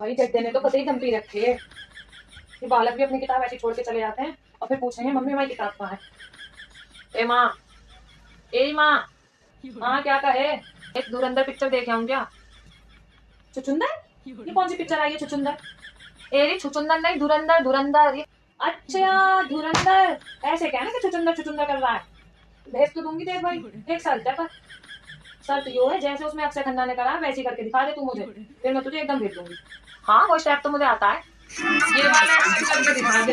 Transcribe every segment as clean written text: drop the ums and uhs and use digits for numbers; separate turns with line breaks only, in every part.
भाई जड्डे ने तो कतई दम पी रखी है। ये बालक भी अपनी किताब ऐसी छोड़ के चले जाते हैं और फिर पूछेंगे मम्मी हमारी किताब कहाँ है। ए माँ, ए माँ, हाँ क्या कहे। एक धुरंधर पिक्चर देख आऊं क्या? छुचुंदर? ये कौन सी पिक्चर आई है छुचुंदर? ए छुचुंदर नहीं, धुरंधर धुरंधर अच्छा धुरंधर। ऐसे क्या ना कि छुचुंदर छुचुंदर कर रहा है। भेज तो दूंगी देख भाई, एक साल तक। सर तो यो है जैसे उसमें अक्षय खन्ना ने करा वैसे करके दिखा दे तू मुझे, फिर मैं तुझे एकदम भेज दूंगी। हाँ वो स्टेप तो मुझे आता है, ये वाला एक्शन करके दिखा दे।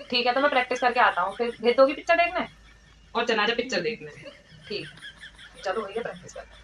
ठीक है तो मैं प्रैक्टिस करके आता हूँ, फिर भेज दोगी पिक्चर देखने? और चला जा पिक्चर देखने। ठीक, चलो वही है प्रैक्टिस करते।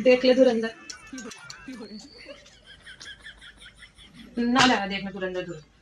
देख ले धुरंधर। ना लगा देखना धुरंधर धुरंधर।